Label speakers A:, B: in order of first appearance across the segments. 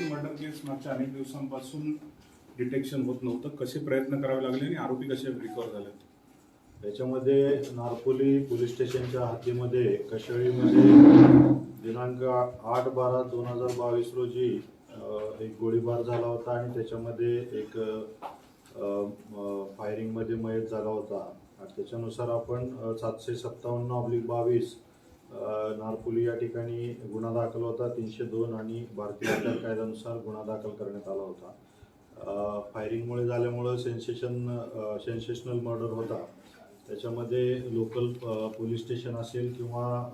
A: की मर्डर केस मागच्या अनेक दिवसांपासून डिटेक्शन होत नव्हतं, कसे प्रयत्न करावे लागले आणि आरोपी कसे रिकव्हर झाले?
B: याच्यामध्ये नारपोली पोलीस स्टेशनच्या हद्दीमध्ये कशेळीमध्ये दिनांक 8/12/2022 रोजी एक गोळीबार झाला होता आणि त्याच्यामध्ये एक फायरिंगमध्ये मयत झाला होता. आणि त्याच्यानुसार आपण 757/22 नारपोली या ठिकाणी गुन्हा दाखल होता. 302 आणि भारतीय आचार कायद्यानुसार गुन्हा दाखल करण्यात आला होता. फायरिंगमुळे झाल्यामुळं सेन्सेशनल मर्डर होता. त्याच्यामध्ये लोकल पोलीस स्टेशन असेल किंवा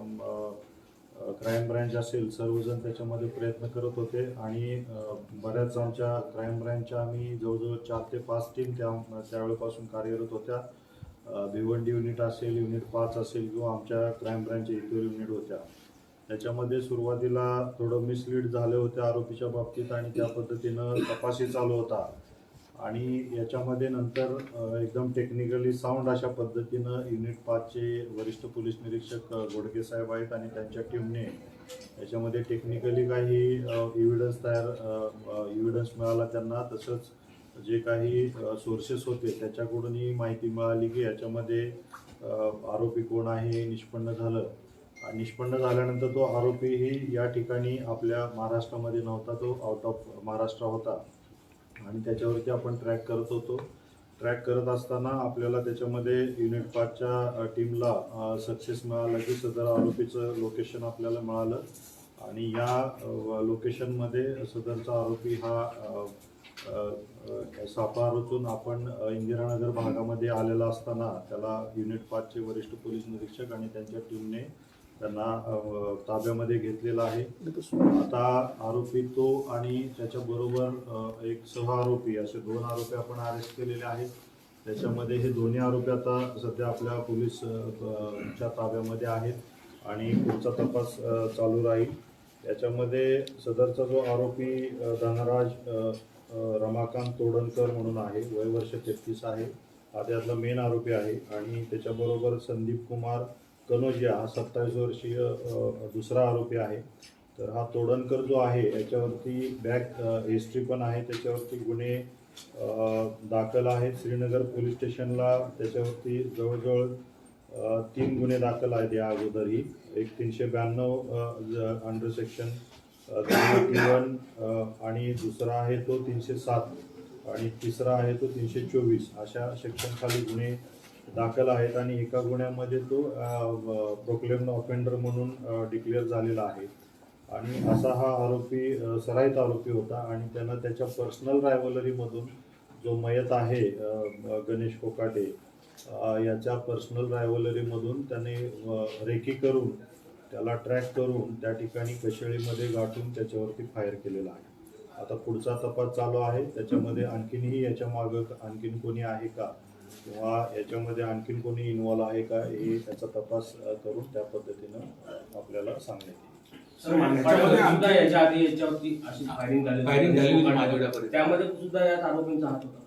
B: क्राईम ब्रँच असेल, सर्वजण त्याच्यामध्ये प्रयत्न करत होते आणि बऱ्याच आमच्या क्राईम ब्रँचच्या आम्ही जवळजवळ 4 ते 5 टीम त्यावेळेपासून कार्यरत होत्या. भिवंडी युनिट असेल, युनिट 5 असेल किंवा आमच्या क्राईम ब्रँचच्या इतर युनिट होत्या. त्याच्यामध्ये सुरुवातीला थोडं मिसलीड झाले होते आरोपीच्या बाबतीत आणि त्या पद्धतीनं तपासही चालू होता. आणि याच्यामध्ये नंतर एकदम टेक्निकली साऊंड अशा पद्धतीनं युनिट 5चे वरिष्ठ पोलीस निरीक्षक घोडके साहेब आहेत आणि त्यांच्या टीमने याच्यामध्ये टेक्निकली काही इव्हिडन्स मिळाला त्यांना. तसंच जे काही सोर्सेस होते त्याच्याकडूनही माहिती मिळाली की याच्यामध्ये आरोपी कोण आहे निष्पन्न झालं. निष्पन्न झाल्यानंतर तो आरोपीही या ठिकाणी आपल्या महाराष्ट्रामध्ये नव्हता, तो आउट ऑफ महाराष्ट्र होता आणि त्याच्यावरती आपण ट्रॅक करत होतो. ट्रॅक करत असताना आपल्याला त्याच्यामध्ये युनिट 5च्या टीमला सक्सेस मिळाला की सदर आरोपीचं लोकेशन आपल्याला मिळालं आणि या लोकेशनमध्ये सदरचा आरोपी हा सापळा रचून आपण इंदिरानगर भागामध्ये आलेला असताना त्याला युनिट 5चे वरिष्ठ पोलीस निरीक्षक आणि त्यांच्या टीमने त्यांना ताब्यामध्ये घेतलेला आहे. आता आरोपी तो आणि त्याच्याबरोबर एक सह आरोपी असे 2 आरोपी आपण अरेस्ट केलेले आहेत. त्याच्यामध्ये हे दोन्ही आरोपी आता सध्या आपल्या पोलीस च्या ताब्यामध्ये आहेत आणि पुढचा तपास चालू राहील. याच्यामध्ये सदरचा जो आरोपी धनराज रमाकांत तोडणकर म्हणून आहे, वय वर्ष 33 आहे, हा त्यातला मेन आरोपी आहे. आणि त्याच्याबरोबर संदीप कुमार कनोजिया हा 27 वर्षीय दुसरा आरोपी आहे. तर हा तोडणकर जो आहे याच्यावरती बॅक हिस्ट्री पण आहे, त्याच्यावरती गुन्हे दाखल आहेत. श्रीनगर पोलीस स्टेशनला त्याच्यावरती जवळजवळ 3 गुन्हे दाखल आहेत या अगोदरही. एक 392 अंडर सेक्शन 381 आणि दुसरा आहे तो 307 आणि तिसरा आहे तो 324 अशा सेक्शनखाली गुन्हे दाखल आहेत. आणि एका गुन्ह्यामध्ये तो प्रोक्लेम्ड ऑफेंडर म्हणून डिक्लेअर झालेला आहे. आणि असा हा आरोपी सराईत आरोपी होता आणि त्यानं त्याच्या पर्सनल रायव्हलरीमधून जो मयत आहे गणेश कोकाटे याच्या पर्सनल रायव्हलरीमधून त्याने रेकी करून त्याला ट्रॅक करून त्या ठिकाणी कशेळीमध्ये गाठून त्याच्यावरती फायर केलेला आहे. आता पुढचा तपास चालू आहे. त्याच्यामध्ये आणखीनही याच्या मागं आणखीन कोणी आहे का किंवा याच्यामध्ये आणखीन कोणी इन्व्हॉल्व आहे का हे त्याचा तपास करून त्या पद्धतीनं आपल्याला सांगण्यात येईल.
C: याच्या आधी याच्यावरती अशी फायरिंग झाली त्यामध्ये सुद्धा यात आरोपींचा हात होता.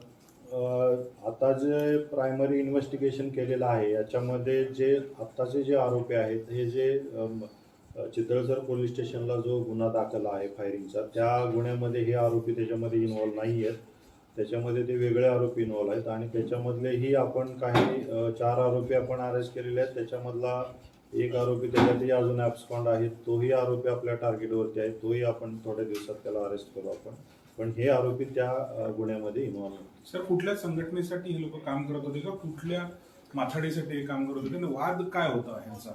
B: आता जे प्रायमरी इन्व्हेस्टिगेशन केलेलं आहे याच्यामध्ये जे आत्ताचे जे आरोपी आहेत हे जे चितळसर पोलीस स्टेशनला जो गुन्हा दाखल आहे फायरिंगचा, त्या गुन्ह्यामध्ये हे आरोपी त्याच्यामध्ये इन्व्हॉल्व नाही आहेत. त्याच्यामध्ये ते वेगळे आरोपी इन्व्हॉल्व आहेत आणि त्याच्यामधलेही आपण काही 4 आरोपी आपण अरेस्ट केलेले आहेत. त्याच्यामधला एक आरोपी त्याच्यातही अजून ॲब्स्कॉन्ड आहे, तोही आरोपी आपल्या टार्गेटवरती आहे, तोही आपण थोड्या दिवसात त्याला अरेस्ट करू आपण. पण हे आरोपी त्या गुन्ह्यामध्ये इन्व्हॉल्व होते.
A: सर, कुठल्या संघटनेसाठी हे लोक काम करत होते का कुठल्या माथाडीसाठी हे काम करत होते? वाद काय होता ह्यांचा?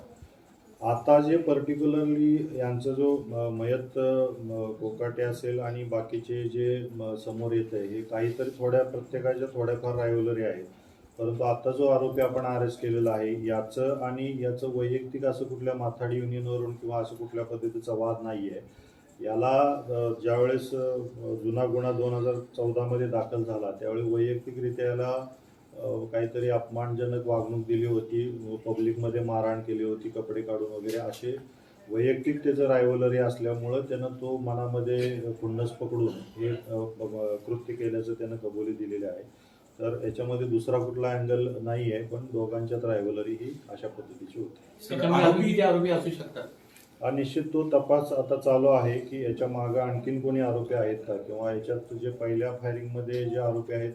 B: आता जे पर्टिक्युलरली यांचा जो मयत कोकाटे असेल आणि बाकीचे जे समोर येत आहे हे काहीतरी प्रत्येकाच्या थोड्याफार रायव्हलरी आहेत. परंतु आता जो आरोपी आपण अरेस्ट केलेला आहे याचं आणि याचं वैयक्तिक असं कुठल्या माथाडी युनियनवरून किंवा असं कुठल्या पद्धतीचा वाद नाही आहे. याला ज्यावेळेस जुना गुन्हा 2014 दाखल झाला त्यावेळी वैयक्तिकरित्या याला काहीतरी अपमानजनक वागणूक दिली होती, पब्लिकमध्ये मारहाण केली होती, कपडे काढून वगैरे असे वैयक्तिक त्याचं रायव्हलरी असल्यामुळं त्यानं तो मनामध्ये खुन्नस पकडून हे कृत्य केल्याचं त्यानं कबुली दिलेली आहे. तर याच्यामध्ये दुसरा कुठला अँगल नाही आहे, पण दोघांच्यात रायव्हलरी ही अशा पद्धतीची होती.
C: आरोपी असू शकतात.
B: निश्चित तो तपास आता चालू आहे की याच्या मागे आणखीन कोणी आरोपी आहेत का, किंवा याच्यात जे पहिल्या फायरिंगमध्ये जे आरोपी आहेत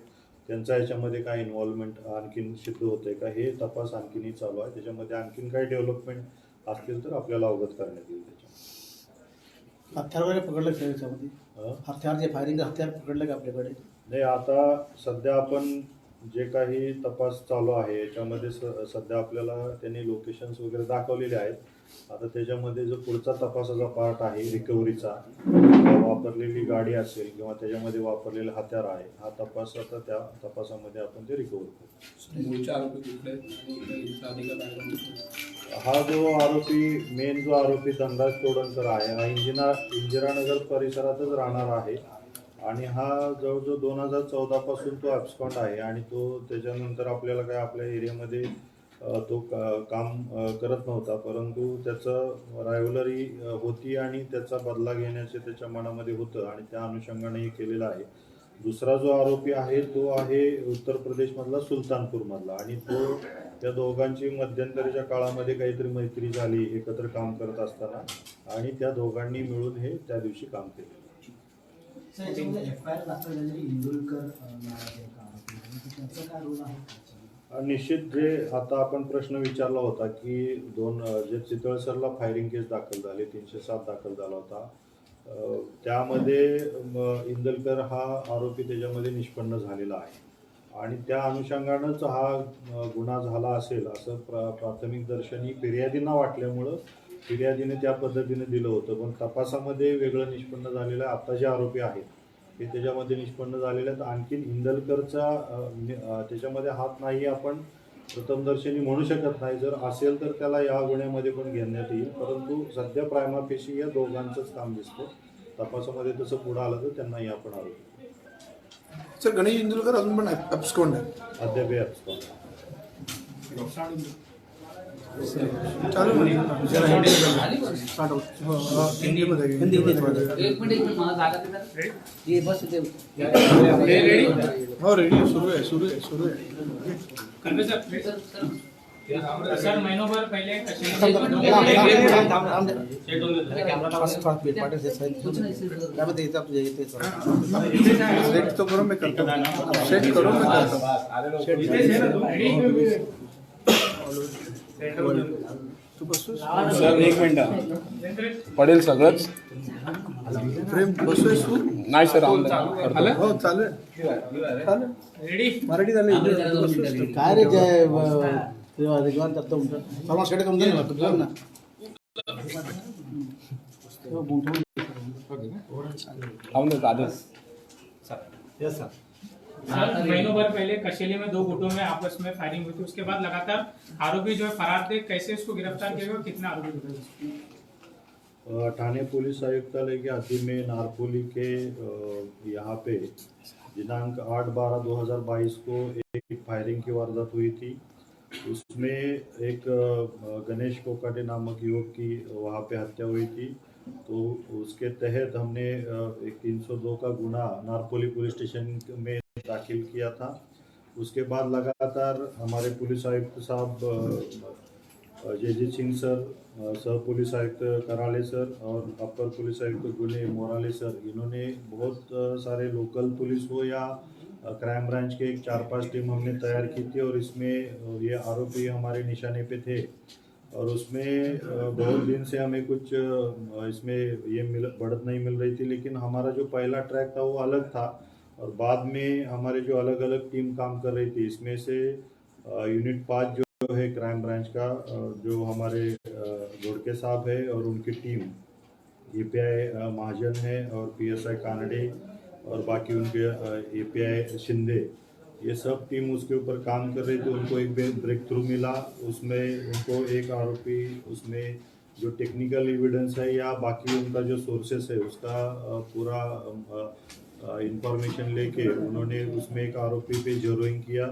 B: त्यांचा याच्यामध्ये काय इन्व्हॉल्वमेंट आणखीन सिद्ध होतंय का, हे तपास आणखीनही चालू आहे. त्याच्यामध्ये आणखीन काही डेव्हलपमेंट असतील तर आपल्याला अवगत करण्यात येईल. त्याच्या
D: हत्यार वगैरे पकडलं का याच्यामध्ये? हत्यार जे फायरिंग हत्यार पकडलं का आपल्याकडे?
B: नाही, आता सध्या आपण जे काही तपास चालू आहे याच्यामध्ये सध्या आपल्याला त्यांनी लोकेशन्स वगैरे दाखवलेले आहेत. आता त्याच्यामध्ये जो पुढचा तपासाचा पार्ट आहे रिकव्हरीचा, वापरलेली गाडी असेल किंवा त्याच्यामध्ये वापरलेलं हत्यार आहे, हा तपास आता त्या तपासामध्ये आपण ते रिकव्हर करू.
E: मूळचे आरोपी कुठले आणि याचा अधिकार काय?
B: हा जो आरोपी मेन जो आरोपी धनराज तोडणकर आहे हा इंदिरानगर परिसरातच राहणार आहे आणि हा जवळजवळ 2014 पासून तो ॲब्स्कॉन्ड आहे आणि तो त्याच्यानंतर आपल्याला काय आपल्या एरियामध्ये तो काम करत नव्हता, परंतु त्याचं रायव्हलरी होती आणि त्याचा बदला घेण्याचे त्याच्या मनामध्ये होतं आणि त्या अनुषंगाने हे केलेलं आहे. दुसरा जो आरोपी आहे तो आहे उत्तर प्रदेशमधला सुलतानपूरमधला आणि तो त्या दोघांची मध्यंतरीच्या काळामध्ये काहीतरी मैत्री झाली एकत्र काम करत असताना आणि त्या दोघांनी मिळून हे त्या दिवशी काम केले. निश्चित जे आता आपण प्रश्न विचारला होता की जे चितळसरला फायरिंग केस दाखल झाले 307 दाखल झाला होता, त्यामध्ये इंदलकर हा आरोपी त्याच्यामध्ये निष्पन्न झालेला आहे आणि त्या अनुषंगानंच हा गुन्हा झाला असेल असं प्राथमिक दर्शनी फिर्यादींना वाटल्यामुळं फिर्यादीने त्या पद्धतीने दिलं होतं. पण तपासामध्ये वेगळं निष्पन्न झालेलं आहे. आता जे आरोपी आहेत हे त्याच्यामध्ये निष्पन्न झालेले आहेत. आणखीन इंदलकरचा त्याच्यामध्ये हात नाही आपण प्रथमदर्शनी म्हणू शकत नाही. जर असेल तर त्याला या गुन्ह्यामध्ये पण घेण्यात येईल, परंतु सध्या प्रायमा फेशी या दोघांचंच काम दिसतं. तपासामध्ये तसं पुढं आलं तर त्यांनाही आपण आरोपी.
E: सर, गणेश इंदुलकर अजून पण ॲब्स्कॉन्ड आहे?
B: अद्याप ॲब्स्कॉन्ड.
E: चालू हो रेडी सुरू आहे.
F: सर महीनों भर पहले
E: सेट तो करो, मैं करता हूँ. सेट करो, मैं करता हूँ.
G: सर एक मिनिट पडेल सगळंच.
E: प्रेम बसतोय तू?
G: नाही सर
E: हो चालू आहे. मराठी झाली
D: काय रे जय रिजवान करतो सर्व शेड करून दे ना तुझं ना.
F: महीनों भर पहले कशेली में 2 गुटों में आपस में फायरिंग हुई थी, उसके बाद लगातार आरोपी जो है फरार थे. कैसे उसको गिरफ्तार किया गया, कितने आरोपी थे?
B: थाने पुलिस आयुक्तालय के हद में नारपोली के यहाँ पे दिनांक 8/12/2022 को एक फायरिंग की वारदात हुई थी. उसमें एक गणेश कोकाटे नामक युवक की वहाँ पे हत्या हुई थी. तो उसके तहत हमने एक 302 का गुना नारपोली पुलिस स्टेशन में दाखिल किया था. उसके बाद लगातार हमारे पुलिस आयुक्त साहब जयजीत सिंह सर, सह पुलिस आयुक्त कराले सर और अपर पुलिस आयुक्त गुने मोराले सर, इन्होंने बहुत सारे लोकल पुलिस हो या क्राइम ब्रांच के 4-5 टीम हमने तैयार की थी और इसमें ये आरोपी हमारे निशाने पे थे और उसमें बहुत दिन से हमें कुछ इसमें ये बढ़त नहीं मिल रही थी. लेकिन हमारा जो पहला ट्रैक था वो अलग था और बाद में हमारे जो अलग अलग टीम काम कर रही थी, इसमें से यूनिट 5 जो है क्राइम ब्रांच का, जो हमारे घोड़के साहब है और उनकी टीम, API महाजन है और PSI कानडे और बाकी उनके API शिंदे, ये सब टीम उसके ऊपर काम कर रही थी. उनको एक ब्रेक थ्रू मिला. उसमें उनको एक आरोपी, उसमें जो टेक्निकल एविडेंस है या बाकी उनका जो सोर्सेस है उसका पूरा इंफॉर्मेशन लेके उन्होंने उसमें एक आरोपी पे जेरोइंग किया.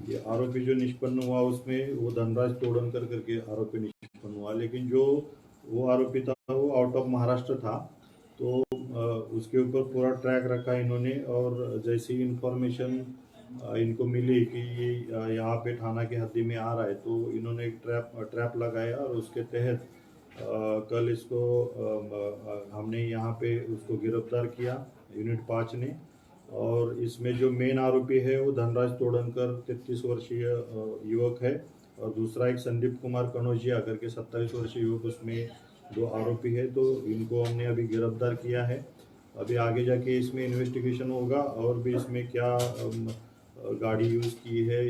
B: ये आरोपी जो निष्पन्न हुआ उसमें वो धनराज तोड़नकर करके आरोपी निष्पन्न हुआ. लेकिन जो वो आरोपी था वो आउट ऑफ महाराष्ट्र था. तो उसके ऊपर पूरा ट्रैक रखा इन्होंने और जैसी इंफॉर्मेशन इनको मिली कि ये यहाँ पे थाना के हद्दी में आ रहा है तो इन्होंने एक ट्रैप लगाया और उसके तहत कल इसको हमने यहाँ पे उसको गिरफ्तार किया यूनिट 5 ने। और इसमें जो मेन आरोपी है वो धनराज तोड़नकर 33 वर्षीय युवक है, और दूसरा एक संदीप कुमार कनौजिया करके 27 वर्षीय युवक, उसमें 2 आरोपी है। तो इनको हमने अभी गिरफ्तार किया है। अभी आगे जाके इसमें इन्वेस्टिगेशन होगा और भी इसमें क्या गाड़ी यूज़ की है,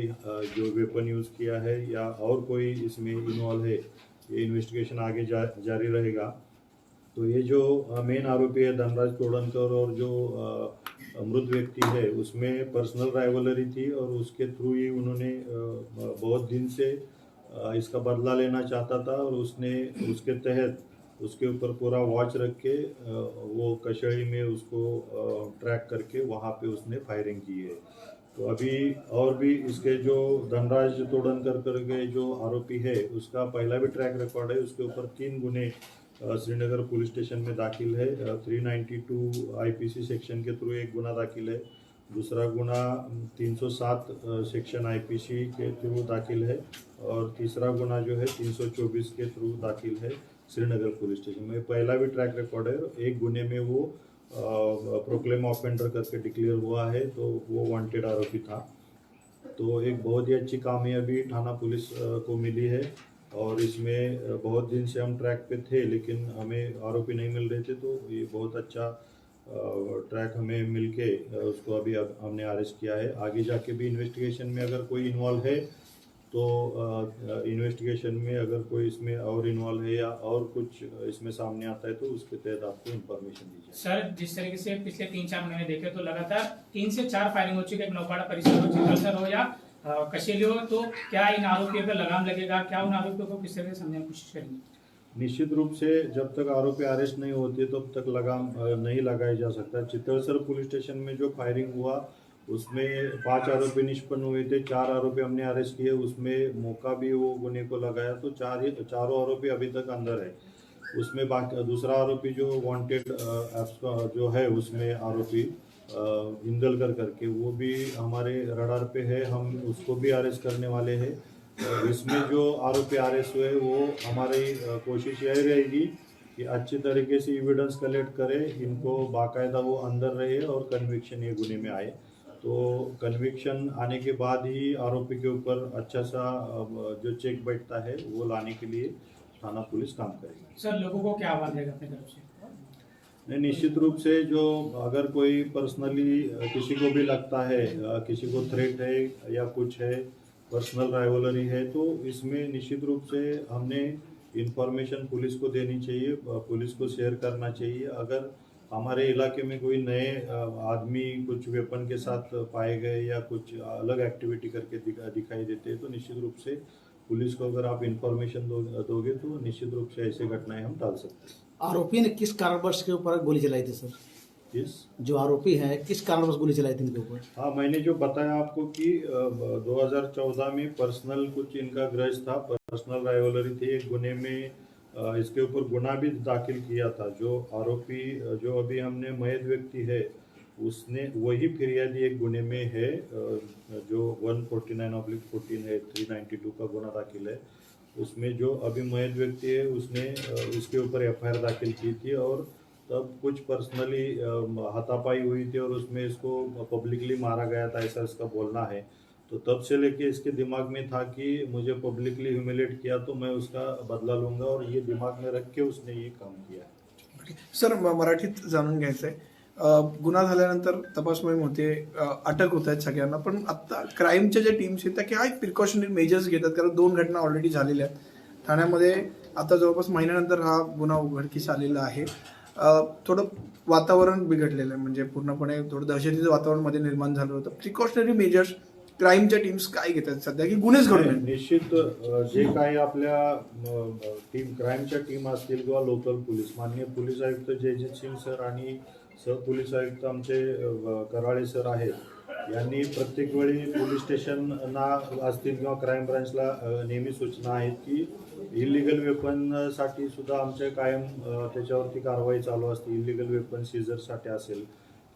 B: जो वेपन यूज़ किया है या और कोई इसमें इन्वॉल्व है, ये इन्वेस्टिगेशन आगे जारी रहेगा। तो ये जो मेन आरोपी है धनराज तोड़नकर और जो मृत व्यक्ति है उसमें पर्सनल राइवलरी थी, और उसके थ्रू ही उन्होंने बहुत दिन से इसका बदला लेना चाहता था, और उसने उसके तहत उसके ऊपर पूरा वॉच रख के वो कशहरी में उसको ट्रैक करके वहाँ पे उसने फायरिंग की है। तो अभी और भी इसके जो धनराज तोड़नकर करके जो आरोपी है उसका पहला भी ट्रैक रिकॉर्ड है, उसके ऊपर 3 गुने श्रीनगर पुलिस स्टेशन में दाखिल है। 392 IPC सेक्शन के थ्रू एक गुना दाखिल है, दूसरा गुना 307 सेक्शन IPC के थ्रू दाखिल है, और तीसरा गुना जो है 324 के थ्रू दाखिल है श्रीनगर पुलिस स्टेशन में। पहला भी ट्रैक रिकॉर्ड है, एक गुने में वो प्रोक्लेम ऑफेंडर करके डिक्लेयर हुआ है, तो वो वांटेड आरोपी था। तो एक बहुत ही अच्छी कामयाबी थाना पुलिस को मिली है, और इसमें बहुत दिन से हम ट्रैक पे थे लेकिन हमें आरोपी नहीं मिल रहे थे। तो ये बहुत अच्छा ट्रैक हमें मिलके उसको अभी हमने अरेस्ट किया है। आगे जाके भी इन्वेस्टिगेशन में अगर कोई इन्वॉल्व है तो इन्वेस्टिगेशन में अगर कोई इसमें और इन्वॉल्व है या और कुछ इसमें सामने आता है तो उसके तहत आपको इन्फॉर्मेशन दी जाए।
F: सर, जिस तरीके से पिछले 3-4 महीने देखे तो लगातार 3 से 4 फायरिंग हो चुकी है, नौपाड़ा परिसर हो, चितलसर हो या कशेली हो, तो क्या इन आरोपियों पर लगाम लगेगा? क्या उन आरोपियों को किस तरह से समझने की कोशिश करेंगे?
B: निश्चित रूप से जब तक आरोपी अरेस्ट नहीं होते तब तक लगाम नहीं लगाया जा सकता। चितलसर पुलिस स्टेशन में जो फायरिंग हुआ उसमें 5 आरोपी निष्पन्न हुए थे, 4 आरोपी हमने अरेस्ट किए, उसमें मौका भी वो गुने को लगाया, तो चारों आरोपी अभी तक अंदर है। उसमें बाकी दूसरा आरोपी जो वांटेड जो है उसमें आरोपी इंदलकर करके, वो भी हमारे रडार पे है, हम उसको भी अरेस्ट करने वाले हैं। इसमें जो आरोपी अरेस्ट हुए वो हमारी कोशिश यही रहेगी कि अच्छी तरीके से एविडेंस कलेक्ट करें, इनको बाकायदा वो अंदर रहे और कन्विक्शन ये गुने में आए। तो कन्विक्शन आने के बाद ही आरोपी के ऊपर अच्छा सा जो चेक बैठता है वो लाने के लिए थाना पुलिस काम करेगी।
F: सर, लोगों को क्या आह्वान रहेगा अपनी तरफ से?
B: नहीं, निश्चित रूप से जो अगर कोई पर्सनली किसी को भी लगता है, किसी को थ्रेट है या कुछ है, पर्सनल राइवलरी है, तो इसमें निश्चित रूप से हमने इंफॉर्मेशन पुलिस को देनी चाहिए, पुलिस को शेयर करना चाहिए। अगर हमारे इलाके में कोई नए आदमी कुछ वेपन के साथ पाए गए या कुछ अलग एक्टिविटी करके दिखाई देते हैं तो निश्चित रूप से पुलिस को अगर आप इंफॉर्मेशन दोगे तो निश्चित रूप से ऐसे घटनाएं हम टाल सकते हैं।
D: आरोपी ने किस कारणवश के ऊपर गोली चलाई थी सर? जो आरोपी है किस कारणवश गोली चलाई थी इनके ऊपर?
B: हाँ, मैंने जो बताया आपको कि 2014 में पर्सनल कुछ इनका ग्रज था, पर्सनल राइवलरी थी, एक गुने में इसके ऊपर गुना भी दाखिल किया था। जो आरोपी जो अभी हमने मयत व्यक्ति है उसने वही फिरियादी एक गुने में है, जो 149/14 है, 392 का गुना दाखिल है। उसमें जो अभी मयत व्यक्ति है उसने इसके ऊपर FIR दाखिल की थी, और तब कुछ पर्सनली हाथापाई हुई थी और उसमें इसको पब्लिकली मारा गया था, ऐसा इसका बोलना है। तो तब से लेके इसके दिमाग में था कि मुझे पब्लिकली ह्यूमिलेट किया तो मैं उसका बदला लूंगा, और ये दिमाग में रख के उसने ये काम किया।
E: सर, मराठीत जाणून घ्यायचं आहे, गुन्हा झाल्यानंतर तपास मोहीम होते, अटक होत आहेत सगळ्यांना, पण आता क्राईमच्या ज्या टीम्स आहेत त्या काय प्रिकॉशनरी मेजर्स घेतात? कारण 2 घटना ऑलरेडी झालेल्या आहेत ठाण्यामध्ये, आता जवळपास महिन्यानंतर हा गुन्हा उघडकीस आलेला आहे. थोडं वातावरण बिघडलेलं आहे, म्हणजे पूर्णपणे थोडं दहशतीचं वातावरण मध्ये निर्माण झालं होतं. प्रिकॉशनरी मेजर्स क्राईमच्या टीम्स काय घेतात सध्या की गुन्हेच घडू नये?
B: निश्चित जे काही आपल्या टीम क्राईमच्या टीम असतील किंवा लोकल पोलीस, माननीय पोलीस आयुक्त जयजित सिंग सर आणि सहपोलीस आयुक्त आमचे कराळे सर आहेत, यांनी प्रत्येक वेळी पोलीस स्टेशनना असतील किंवा क्राईम ब्रांचला नेहमी सूचना आहेत की इलिगल वेपनसाठी सुद्धा आमचे कायम त्याच्यावरती कारवाई चालू असते. इलिगल वेपन सीझरसाठी असेल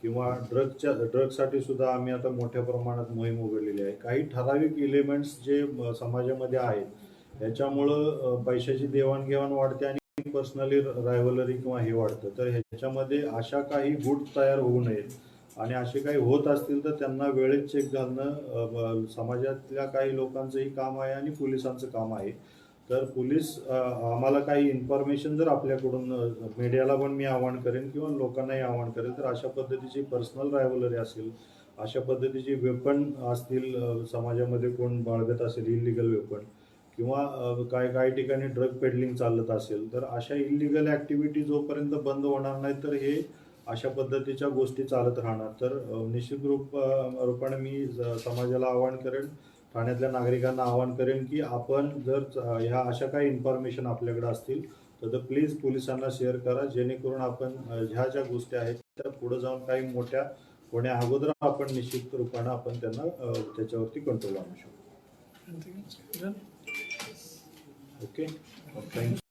B: किंवा ड्रगसाठी सुद्धा आम्ही आता मोठ्या प्रमाणात मोहीम उघडलेली आहे. काही ठराविक एलिमेंट्स जे समाजामध्ये आहेत याच्यामुळं पैशाची देवाणघेवाण वाढते आणि पर्सनली रायव्हलरी किंवा हे वाढतं, तर ह्याच्यामध्ये अशा काही गुट तयार होऊ नयेत आणि असे काही होत असतील तर त्यांना वेळेत चेक घालणं समाजातल्या काही लोकांचंही काम आहे आणि पोलिसांचं काम आहे. तर पोलीस आम्हाला काही इन्फॉर्मेशन जर आपल्याकडून मीडियाला पण मी आवाहन करेन किंवा लोकांनाही आवाहन करेन, तर अशा पद्धतीची पर्सनल रायव्हलरी असेल, अशा पद्धतीची वेपन असतील, समाजामध्ये कोण बाळगत असेल इलिगल वेपन किंवा काही ठिकाणी ड्रग पेडलिंग चालत असेल, तर अशा इलिगल ॲक्टिव्हिटी जोपर्यंत बंद होणार नाही तर हे अशा पद्धतीच्या गोष्टी चालत राहणार. तर निश्चित रूपाने मी समाजाला आवाहन करेन, ठाण्यातल्या नागरिकांना आवाहन करेन की आपण जर ह्या अशा काही इन्फॉर्मेशन आपल्याकडे असतील तर प्लीज पोलिसांना शेअर करा, जेणेकरून आपण ह्या ज्या गोष्टी आहेत त्या पुढे जाऊन काही मोठ्या होण्या अगोदर आपण निश्चित रूपाने आपण त्यांना त्याच्यावरती कंट्रोल आणू शकतो. Okay, thank you.